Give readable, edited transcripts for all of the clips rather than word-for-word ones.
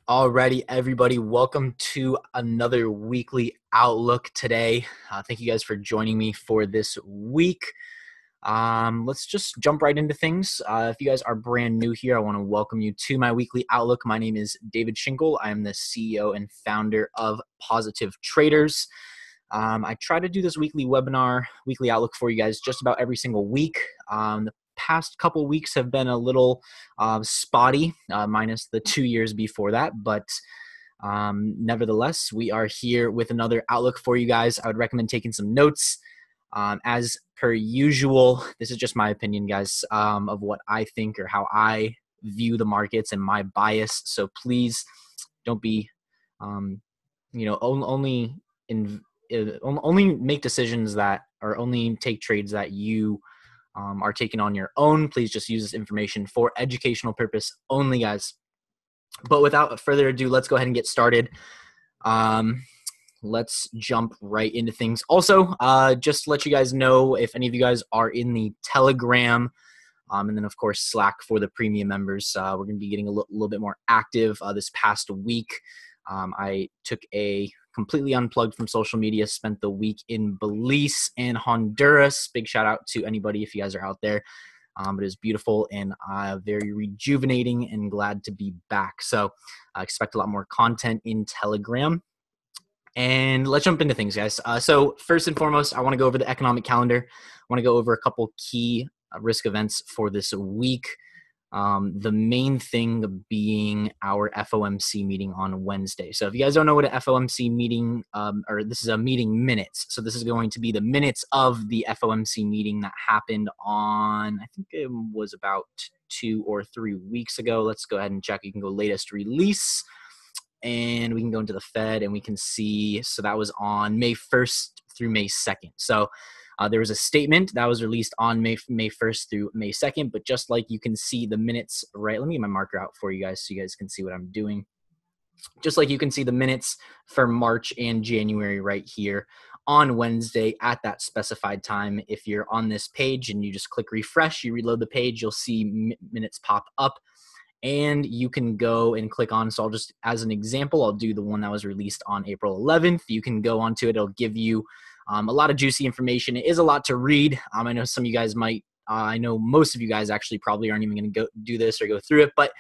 Alrighty, everybody, welcome to another weekly outlook today. Thank you guys for joining me for this week. Let's just jump right into things. If you guys are brand new here, I want to welcome you to my weekly outlook. My name is David Schinkel. I am the CEO and founder of Positive Traders. I try to do this weekly outlook for you guys just about every single week. The past couple weeks have been a little spotty, minus the 2 years before that, but nevertheless, we are here with another outlook for you guys. I would recommend taking some notes. As per usual, this is just my opinion, guys, of what I think or how I view the markets and my bias. So please don't be, only make decisions that, or only take trades that you are taking on your own. Please just use this information for educational purpose only, guys. But without further ado, let's go ahead and get started. Let's jump right into things. Also, just to let you guys know, if any of you guys are in the Telegram, and then of course Slack for the premium members, we're going to be getting a little bit more active this past week. I took a completely unplugged from social media, spent the week in Belize and Honduras. Big shout out to anybody if you guys are out there. But it was beautiful and very rejuvenating, and glad to be back. So I expect a lot more content in Telegram. And let's jump into things, guys. So first and foremost, I want to go over the economic calendar. I want to go over a couple key risk events for this week. The main thing being our FOMC meeting on Wednesday. So if you guys don't know what an FOMC meeting, or this is a meeting minutes. So this is going to be the minutes of the FOMC meeting that happened on, I think it was about 2 or 3 weeks ago. Let's go ahead and check. You can go latest release, and we can go into the Fed and we can see. So that was on May 1st through May 2nd. So there was a statement that was released on May 1st through May 2nd, but just like you can see the minutes, right? Let me get my marker out for you guys so you guys can see what I'm doing. Just like you can see the minutes for March and January right here on Wednesday at that specified time. If you're on this page and you just click refresh, you reload the page, you'll see minutes pop up. And you can go and click on, so I'll just, as an example, I'll do the one that was released on April 11th. You can go onto it. It'll give you a lot of juicy information. It is a lot to read. I know some of you guys might, I know most of you guys actually probably aren't even going to go do this or go through it. But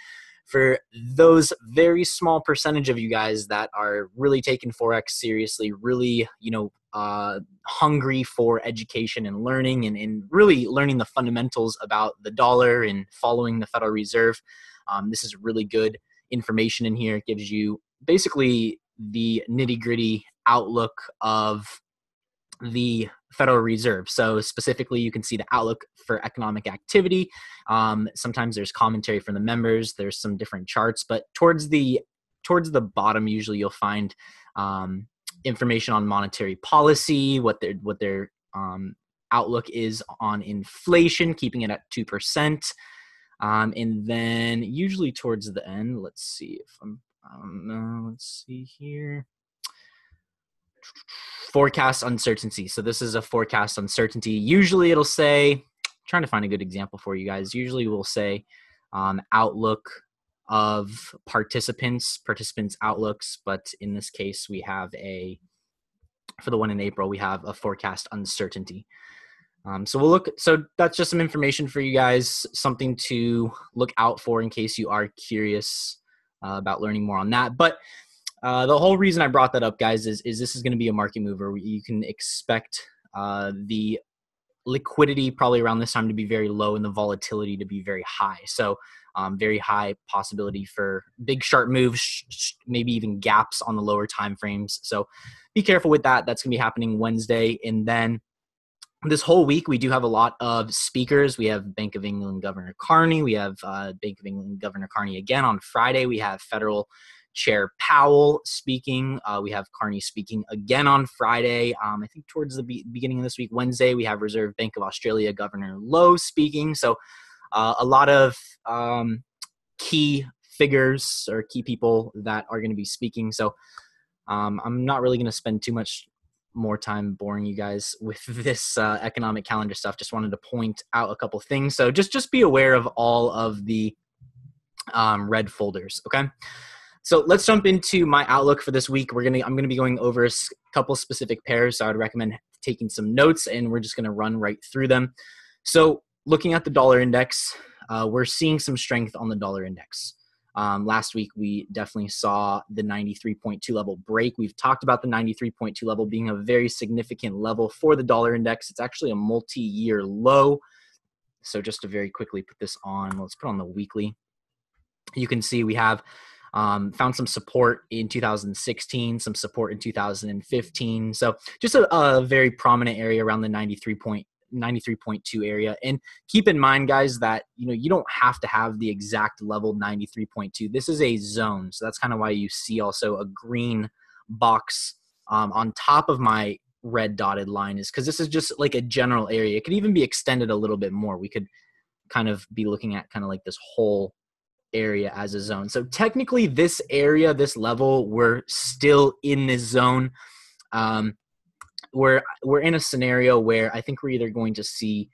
for those very small percentage of you guys that are really taking Forex seriously, really, hungry for education and learning and really learning the fundamentals about the dollar and following the Federal Reserve, this is really good information in here. It gives you basically the nitty-gritty outlook of the Federal Reserve. So specifically, you can see the outlook for economic activity. Sometimes there's commentary from the members. There's some different charts, but towards the bottom, usually you'll find information on monetary policy, what their outlook is on inflation, keeping it at 2%. And then usually towards the end, let's see if let's see here. Forecast uncertainty. So this is a forecast uncertainty. Usually it'll say, I'm trying to find a good example for you guys. Usually we'll say outlook of participants outlooks. But in this case, we have for the one in April, we have a forecast uncertainty. So that's just some information for you guys, something to look out for in case you are curious about learning more on that. But the whole reason I brought that up, guys, is this is going to be a market mover. You can expect the liquidity probably around this time to be very low and the volatility to be very high. So very high possibility for big sharp moves, maybe even gaps on the lower time frames. So be careful with that. That's going to be happening Wednesday. And then this whole week, we do have a lot of speakers. We have Bank of England Governor Carney. We have Bank of England Governor Carney again on Friday. We have Federal Chair Powell speaking. We have Carney speaking again on Friday. I think towards the beginning of this week, Wednesday, we have Reserve Bank of Australia Governor Lowe speaking. So a lot of key figures or key people that are going to be speaking. So I'm not really going to spend too much more time boring you guys with this economic calendar stuff. Just wanted to point out a couple things. So just be aware of all of the red folders, okay? So let's jump into my outlook for this week. I'm gonna be going over a couple specific pairs. So I would recommend taking some notes, and we're just gonna run right through them. So looking at the dollar index, we're seeing some strength on the dollar index. Last week, we definitely saw the 93.2 level break. We've talked about the 93.2 level being a very significant level for the dollar index. It's actually a multi-year low. So just to very quickly put this on, let's put on the weekly. You can see we have found some support in 2016, some support in 2015. So just a very prominent area around the 93.2 area. And keep in mind, guys, that you don't have to have the exact level 93.2. This is a zone. So that's kind of why you see also a green box on top of my red dotted line, is because this is just like a general area. It could even be extended a little bit more. We could kind of be looking at kind of like this whole area as a zone. So technically this area, this level, we're still in this zone. We're in a scenario where I think we're either going to see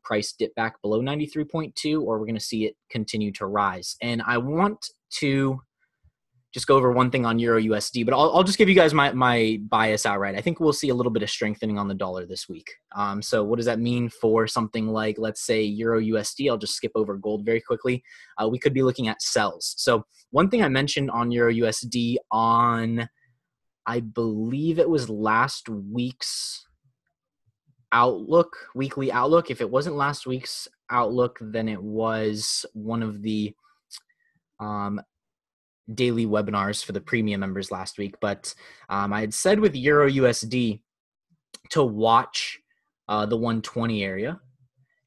price dip back below 93.2, or we're going to see it continue to rise. And I want to just go over one thing on Euro USD, but I'll just give you guys my bias outright. I think we'll see a little bit of strengthening on the dollar this week. So what does that mean for something like, let's say, Euro USD? I'll just skip over gold very quickly. We could be looking at sells. So one thing I mentioned on Euro USD on, I believe it was last week's outlook, weekly outlook. If it wasn't last week's outlook, then it was one of the daily webinars for the premium members last week. But I had said with Euro USD to watch the 120 area.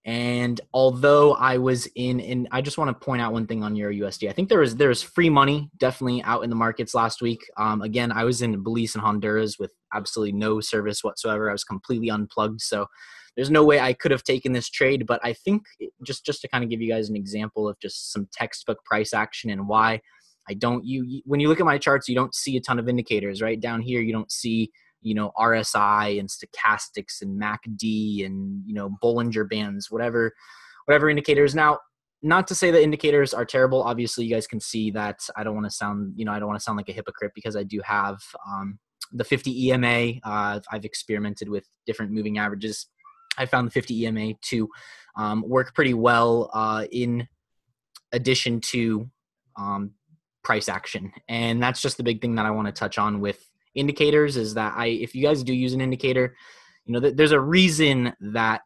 And although I was and I just want to point out one thing on Euro USD. I think there was free money definitely out in the markets last week. Again, I was in Belize and Honduras with absolutely no service whatsoever. I was completely unplugged. So there's no way I could have taken this trade. But I think just to kind of give you guys an example of just some textbook price action and why I don't, when you look at my charts, you don't see a ton of indicators, right? Down here, you don't see, RSI and stochastics and MACD and, Bollinger Bands, whatever indicators. Now, not to say that indicators are terrible. Obviously, you guys can see that I don't want to sound, I don't want to sound like a hypocrite, because I do have the 50 EMA. I've experimented with different moving averages. I found the 50 EMA to work pretty well in addition to price action. And that's just the big thing that I want to touch on with indicators, is that if you guys do use an indicator, there's a reason that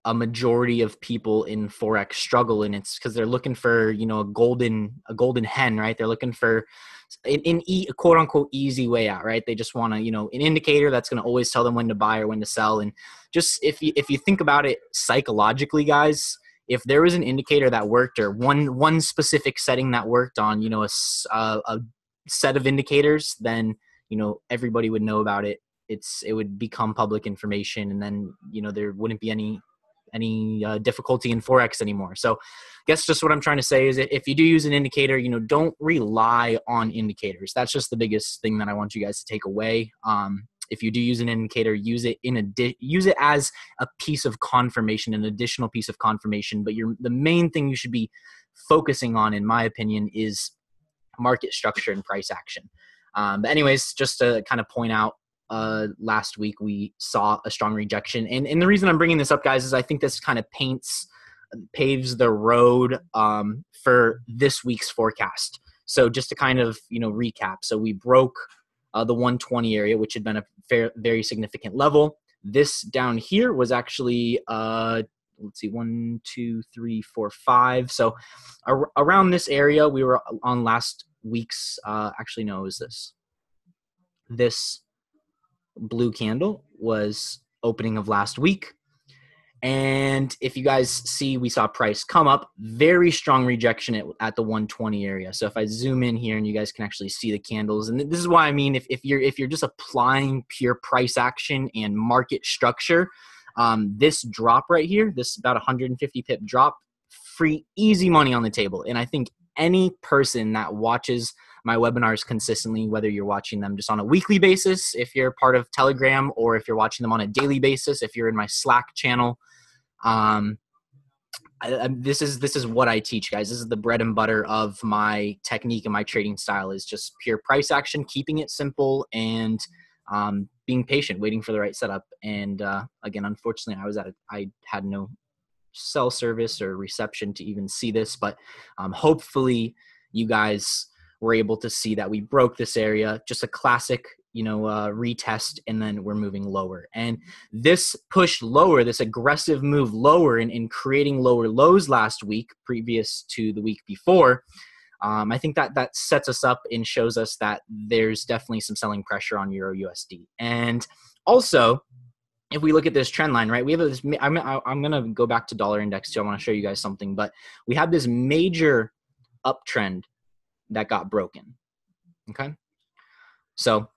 a majority of people in Forex struggle, and it's because they're looking for, a golden hen, right? They're looking for a quote unquote easy way out, right? They just want to, an indicator that's going to always tell them when to buy or when to sell. And just if you think about it psychologically, guys, if there was an indicator that worked, or one specific setting that worked on, a set of indicators, then, everybody would know about it. It would become public information, and then, there wouldn't be any difficulty in Forex anymore. So I guess just what I'm trying to say is that if you do use an indicator, don't rely on indicators. That's just the biggest thing that I want you guys to take away. If you do use an indicator, use it as a piece of confirmation, an additional piece of confirmation. But the main thing you should be focusing on, in my opinion, is market structure and price action. But anyways, just to kind of point out, last week we saw a strong rejection. And the reason I'm bringing this up, guys, is I think this kind of paves the road for this week's forecast. So just to kind of, recap. So we broke the 120 area, which had been a very significant level. This down here was actually, let's see, 1, 2, 3, 4, 5. So around this area, we were on last week's, actually, no, it was this blue candle was opening of last week. And if you guys see, we saw price come up, very strong rejection at the 120 area. So if I zoom in here and you guys can actually see the candles, and this is why I mean, if you're just applying pure price action and market structure, this drop right here, this about 150 pip drop, free, easy money on the table. And I think any person that watches my webinars consistently, whether you're watching them just on a weekly basis, if you're part of Telegram, or if you're watching them on a daily basis, if you're in my Slack channel, This is what I teach, guys. This is the bread and butter of my technique and my trading style, is just pure price action, keeping it simple, and being patient, waiting for the right setup. And again, unfortunately, I had no cell service or reception to even see this, but hopefully you guys were able to see that we broke this area, just a classic, retest, and then we're moving lower. And this push lower, this aggressive move lower in creating lower lows last week, previous to the week before, I think that sets us up and shows us that there's definitely some selling pressure on Euro USD. And also, if we look at this trend line, right, we have this, I'm going to go back to dollar index too. I want to show you guys something, but we have this major uptrend that got broken. Okay. So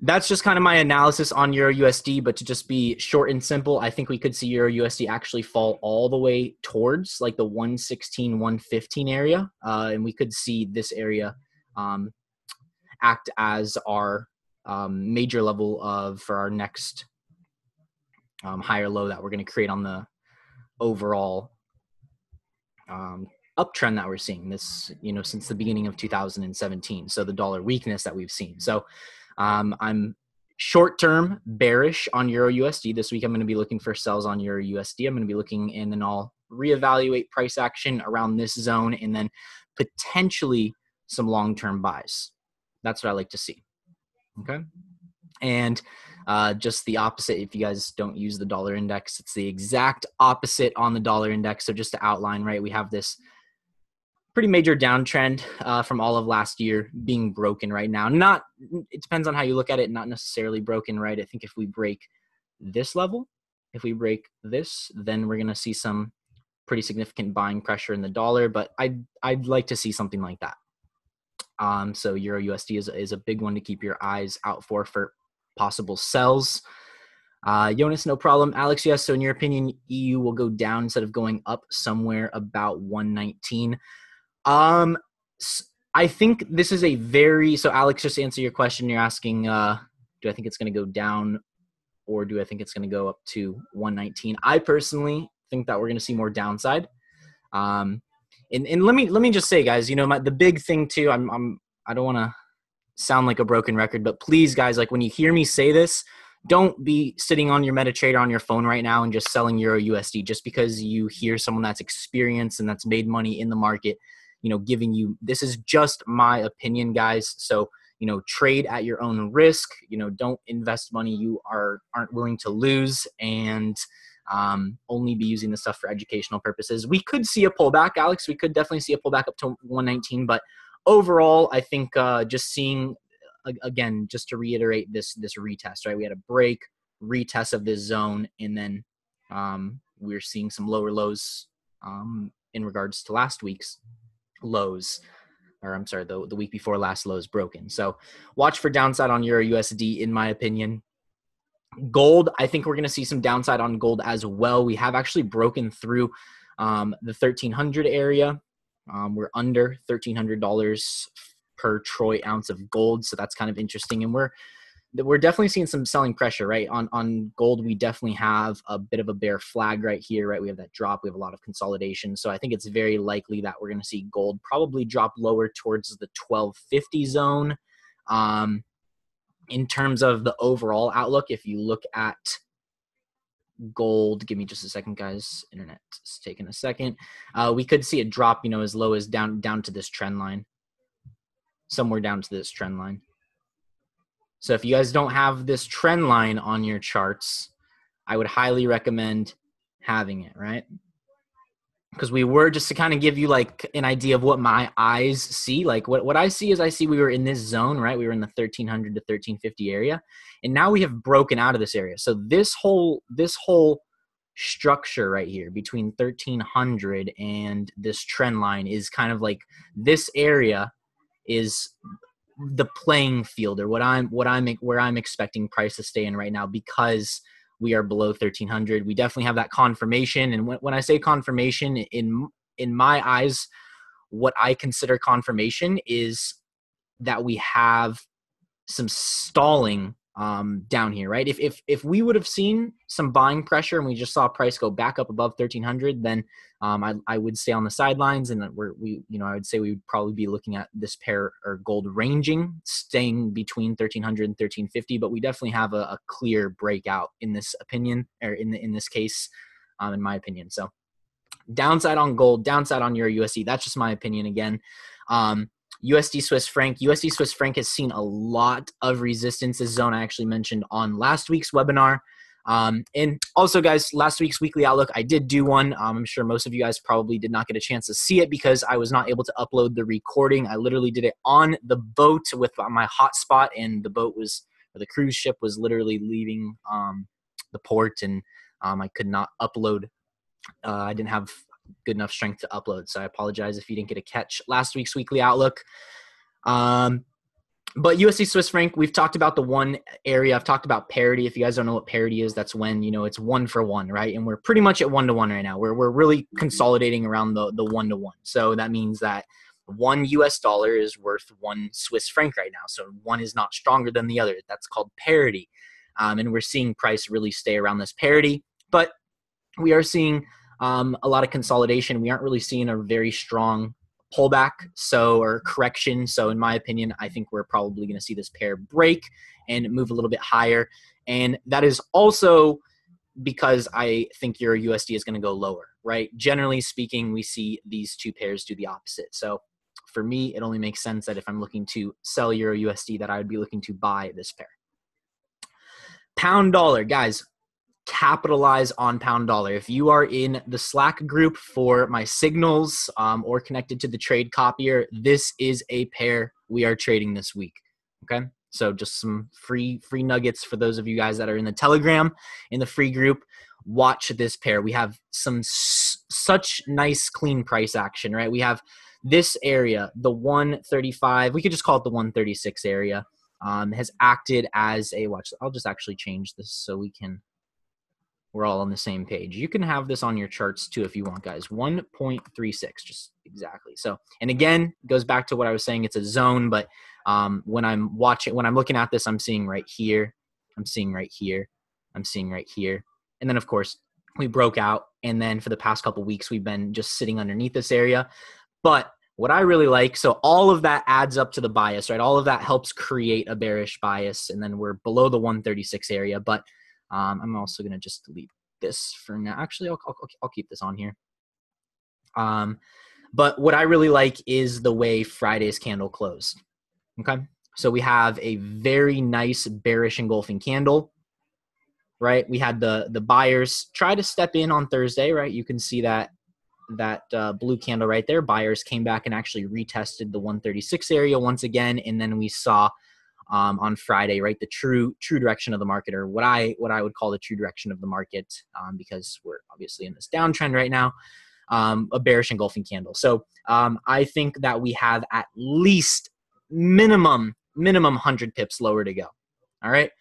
that's just kind of my analysis on Euro USD, but to just be short and simple, I think we could see Euro USD actually fall all the way towards like the 116, 115 area. And we could see this area act as our major level for our next higher low that we're going to create on the overall uptrend that we're seeing this, since the beginning of 2017. So the dollar weakness that we've seen. So I'm short-term bearish on Euro USD. This week I'm going to be looking for sells on Euro USD. I'm going to be looking, and then I'll reevaluate price action around this zone, and then potentially some long-term buys. That's what I like to see. Okay. And just the opposite, if you guys don't use the dollar index, it's the exact opposite on the dollar index. So just to outline, right, we have this pretty major downtrend from all of last year being broken right now. It depends on how you look at it, not necessarily broken, right? I think if we break this level, if we break this, then we're going to see some pretty significant buying pressure in the dollar, but I'd like to see something like that. So Euro USD is a big one to keep your eyes out for possible sells. Jonas, no problem. Alex, yes. So in your opinion, EU will go down instead of going up somewhere about 119. I think this is so Alex, just to answer your question, you're asking, do I think it's going to go down, or do I think it's going to go up to 119? I personally think that we're going to see more downside. And let me just say, guys, the big thing too, I don't want to sound like a broken record, but please, guys, like when you hear me say this, don't be sitting on your MetaTrader on your phone right now and just selling Euro USD just because you hear someone that's experienced and that's made money in the market, giving you, this is just my opinion, guys. So, trade at your own risk, don't invest money you aren't willing to lose, and only be using this stuff for educational purposes. We could see a pullback, Alex. We could definitely see a pullback up to 119, but overall, I think just seeing, again, just to reiterate this retest, right? We had a retest of this zone, and then we're seeing some lower lows in regards to last week's lows, or I'm sorry, the week before last lows broken. So watch for downside on Euro USD, in my opinion. Gold, I think we're going to see some downside on gold as well. We have actually broken through the 1,300 area. We're under $1,300 per troy ounce of gold, so that's kind of interesting. And we're definitely seeing some selling pressure, right? On gold, we definitely have a bit of a bear flag right here, right? We have that drop. We have a lot of consolidation. So I think it's very likely that we're going to see gold probably drop lower towards the 1,250 zone. In terms of the overall outlook, if you look at gold, give me just a second, guys. Internet is taking a second. We could see a drop, as low as down to this trend line, somewhere down to this trend line. So if you guys don't have this trend line on your charts, I would highly recommend having it, right? Because we were, just to kind of give you like an idea of what my eyes see, like what I see is we were in this zone, right? We were in the 1,300 to 1,350 area, and now we have broken out of this area. So this whole structure right here between 1,300 and this trend line is kind of like, this area is the playing field, or where I'm expecting price to stay in right now, because we are below 1,300. We definitely have that confirmation. And when I say confirmation, in my eyes, what I consider confirmation is that we have some stalling down here, right? If we would have seen some buying pressure and we just saw price go back up above 1300, then I would stay on the sidelines, and I would say we would probably be looking at this pair or gold ranging, staying between 1300 and 1350. But we definitely have a clear breakout in this opinion, or in this case, in my opinion. So downside on gold, downside on Euro USD. That's just my opinion again. USD Swiss franc. USD Swiss franc has seen a lot of resistance. This zone I actually mentioned on last week's webinar. And also, guys, last week's weekly outlook, I did do one. I'm sure most of you guys probably did not get a chance to see it because I was not able to upload the recording. I literally did it on the boat with my hotspot, and the boat was, or the cruise ship was literally leaving the port, and I could not upload. I didn't have good enough strength to upload, so I apologize if you didn't get a catch last week's weekly outlook. But USD Swiss franc, we've talked about the one area. I've talked about parity. If you guys don't know what parity is, that's when, it's 1 for 1, right? And we're pretty much at 1-to-1 right now. We're really consolidating around the 1-to-1. So that means that $1 US is worth 1 Swiss franc right now. So one is not stronger than the other. That's called parity. And we're seeing price really stay around this parity. But we are seeing a lot of consolidation. We aren't really seeing a very strong pullback, or correction. So in my opinion, I think we're probably going to see this pair break and move a little bit higher. And that is also because I think Euro USD is going to go lower, right? Generally speaking, we see these two pairs do the opposite. So for me, it only makes sense that if I'm looking to sell Euro USD, that I would be looking to buy this pair. Pound dollar, guys. Capitalize on pound dollar. If you are in the Slack group for my signals or connected to the trade copier, this is a pair we are trading this week. Okay, so just some free nuggets for those of you guys that are in the Telegram, in the free group. Watch this pair. We have such nice clean price action, right? We have this area, the 135. We could just call it the 136 area. Has acted as a watch. I'll just actually change this so we're all on the same page. You can have this on your charts too if you want, guys. 1.36, just exactly. So, and again, goes back to what I was saying. It's a zone, but when I'm looking at this, I'm seeing right here. I'm seeing right here. I'm seeing right here. And then, of course, we broke out. And then for the past couple weeks, we've been just sitting underneath this area. But what I really like, so all of that adds up to the bias, right? All of that helps create a bearish bias. And then we're below the 136 area. But I'm also going to just delete this for now. Actually, I'll keep this on here. But what I really like is the way Friday's candle closed. Okay. So we have a very nice bearish engulfing candle, right? We had the buyers try to step in on Thursday, right? You can see that blue candle right there. Buyers came back and actually retested the 136 area once again. And then we saw on Friday, right, the true direction of the market, or what I would call the true direction of the market, because we're obviously in this downtrend right now, a bearish engulfing candle. So I think that we have at least minimum 100 pips lower to go. All right.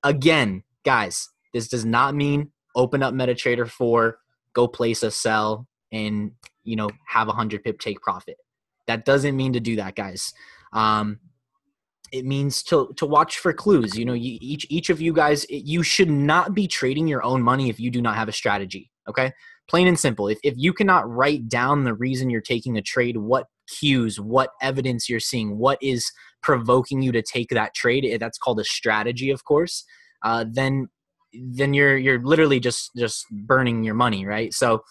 Again, guys, this does not mean open up MetaTrader 4, go place a sell, and have 100 pip take profit. That doesn't mean to do that, guys. It means to watch for clues. Each of you guys, you should not be trading your own money if you do not have a strategy. Okay, plain and simple. If you cannot write down the reason you're taking a trade, what cues, what evidence you're seeing, what is provoking you to take that trade, that's called a strategy, of course. Then you're literally just burning your money, right? So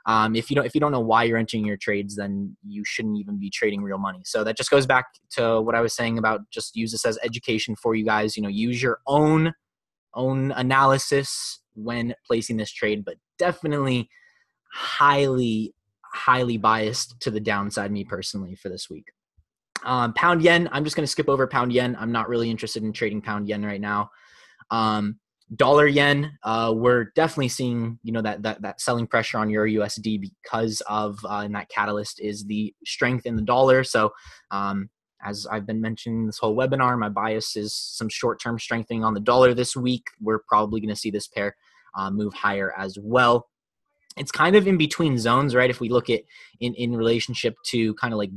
if you don't know why you're entering your trades, then you shouldn't even be trading real money. So that just goes back to what I was saying about just use this as education for you guys. Use your own analysis when placing this trade, but definitely highly biased to the downside, me personally, for this week. Pound yen, I'm just going to skip over pound yen. I'm not really interested in trading pound yen right now. Dollar yen, we're definitely seeing, that selling pressure on Euro USD because of, and that catalyst is the strength in the dollar. So, as I've been mentioning this whole webinar, my bias is some short-term strengthening on the dollar this week. We're probably going to see this pair move higher as well. It's kind of in between zones, right? If we look at in relationship to kind of like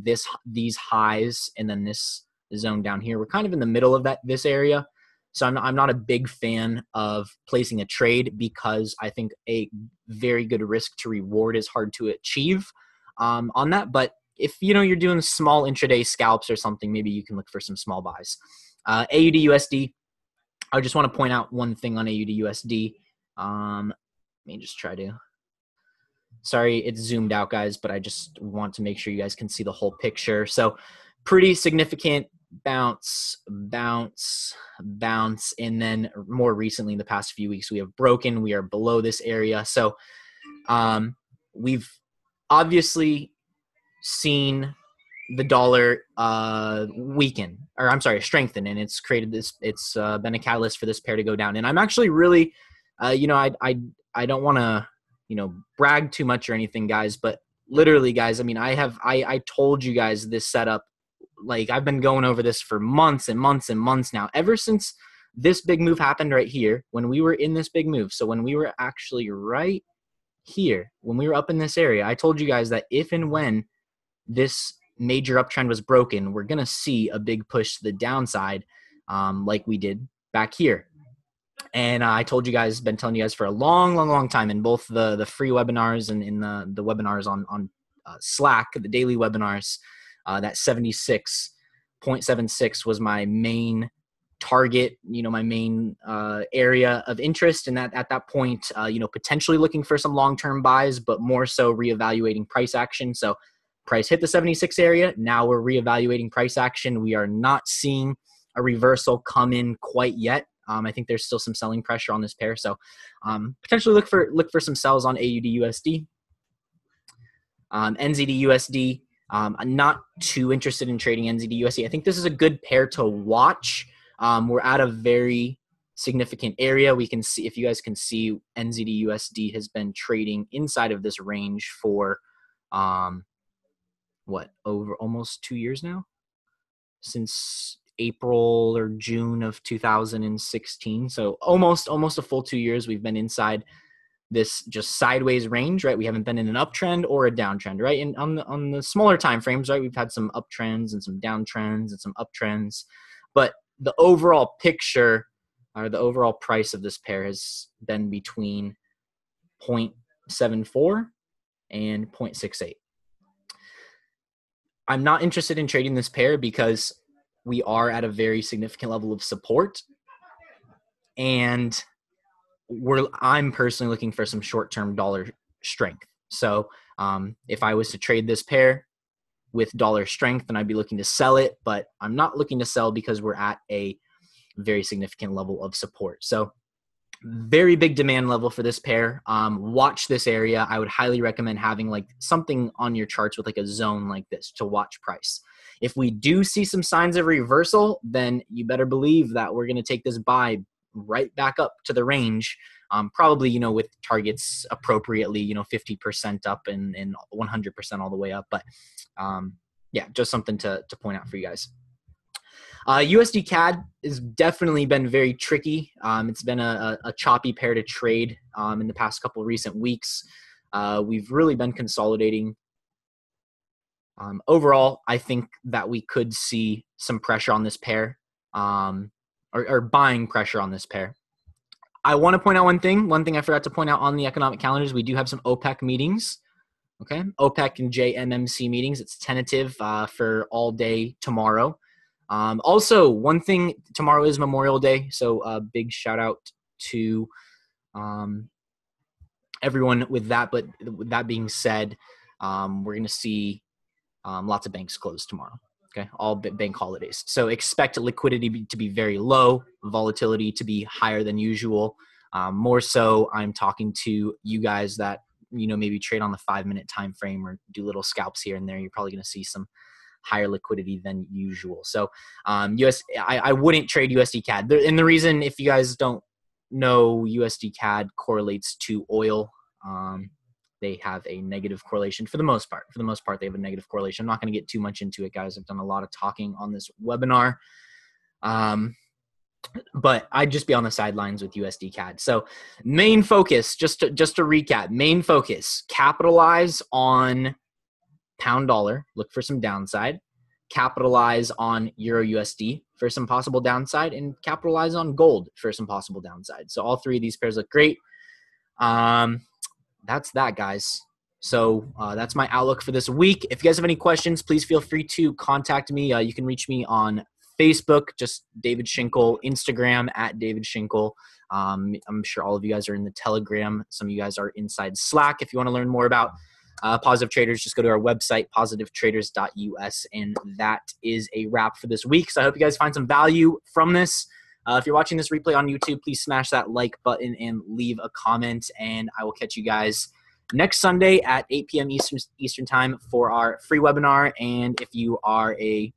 these highs and then this zone down here, we're kind of in the middle of this area. So I'm not a big fan of placing a trade because I think a very good risk to reward is hard to achieve on that. But if you're doing small intraday scalps or something, maybe you can look for some small buys. AUD USD. I just want to point out one thing on AUD USD. Let me just try to. Sorry, it's zoomed out, guys, but I just want to make sure you guys can see the whole picture. So pretty significant bounce, and then more recently in the past few weeks, we have broken. We are below this area. So we've obviously seen the dollar strengthen, and it's created this. It's been a catalyst for this pair to go down. And I'm actually really, I don't want to brag too much or anything, guys, but literally, guys, I mean, I told you guys this setup. Like, I've been going over this for months and months and months now, ever since this big move happened right here, when we were in this big move. So when we were actually right here, when we were up in this area, I told you guys that if and when this major uptrend was broken, we're going to see a big push to the downside, like we did back here. And I told you guys, been telling you guys for a long time in both the free webinars and in the webinars on Slack, the daily webinars, that 76.76 was my main target, my main area of interest. And that at that point, potentially looking for some long-term buys, but more so reevaluating price action. So price hit the 76 area. Now we're reevaluating price action. We are not seeing a reversal come in quite yet. I think there's still some selling pressure on this pair. So potentially look for some sells on AUD USD. NZD USD. I'm not too interested in trading NZD USD. I think this is a good pair to watch. We're at a very significant area. We can see, if you guys can see, NZD USD has been trading inside of this range for over almost 2 years now, since April or June of 2016. So almost a full 2 years we've been inside this just sideways range, right? We haven't been in an uptrend or a downtrend, right? And on the smaller time frames, right, we've had some uptrends and some downtrends and some uptrends, but the overall picture, or the overall price of this pair, has been between 0.74 and 0.68. I'm not interested in trading this pair because we are at a very significant level of support, and I'm personally looking for some short-term dollar strength. So if I was to trade this pair with dollar strength, then I'd be looking to sell it, but I'm not looking to sell because we're at a very significant level of support. So very big demand level for this pair. Watch this area. I would highly recommend having like something on your charts with like a zone like this to watch price. If we do see some signs of reversal, then you better believe that we're going to take this buy right back up to the range, probably, with targets appropriately, 50% up and 100% all the way up. But yeah, just something to point out for you guys. USD CAD has definitely been very tricky. It's been a choppy pair to trade in the past couple of recent weeks. We've really been consolidating. Overall, I think that we could see some pressure on this pair, or buying pressure on this pair. I want to point out one thing I forgot to point out on the economic calendars. We do have some OPEC meetings. Okay, OPEC and JMMC meetings. It's tentative for all day tomorrow. Also, one thing, tomorrow is Memorial Day, so a big shout out to everyone with that. But with that being said, we're going to see lots of banks closed tomorrow. Okay, all bank holidays. So expect liquidity to be very low, volatility to be higher than usual. More so, I'm talking to you guys that maybe trade on the 5-minute time frame or do little scalps here and there. You're probably going to see some higher liquidity than usual. So I wouldn't trade USD CAD. And the reason, if you guys don't know, USD CAD correlates to oil. They have a negative correlation for the most part. For the most part, they have a negative correlation. I'm not going to get too much into it, guys. I've done a lot of talking on this webinar. But I'd just be on the sidelines with USD CAD. So main focus, just to recap, main focus, capitalize on pound dollar, look for some downside. capitalize on Euro USD for some possible downside and capitalize on gold for some possible downside. So all three of these pairs look great. That's that, guys. So that's my outlook for this week. If you guys have any questions, please feel free to contact me. You can reach me on Facebook, just David Schinkel, Instagram at David Schinkel. I'm sure all of you guys are in the Telegram. Some of you guys are inside Slack. If you want to learn more about Positive Traders, just go to our website, positivetraders.us. And that is a wrap for this week. So I hope you guys find some value from this. If you're watching this replay on YouTube, please smash that like button and leave a comment. And I will catch you guys next Sunday at 8 p.m. Eastern time for our free webinar. And if you are a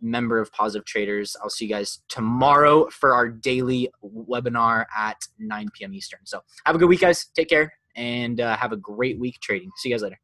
member of Positive Traders, I'll see you guys tomorrow for our daily webinar at 9 p.m. Eastern. So have a good week, guys. Take care and have a great week trading. See you guys later.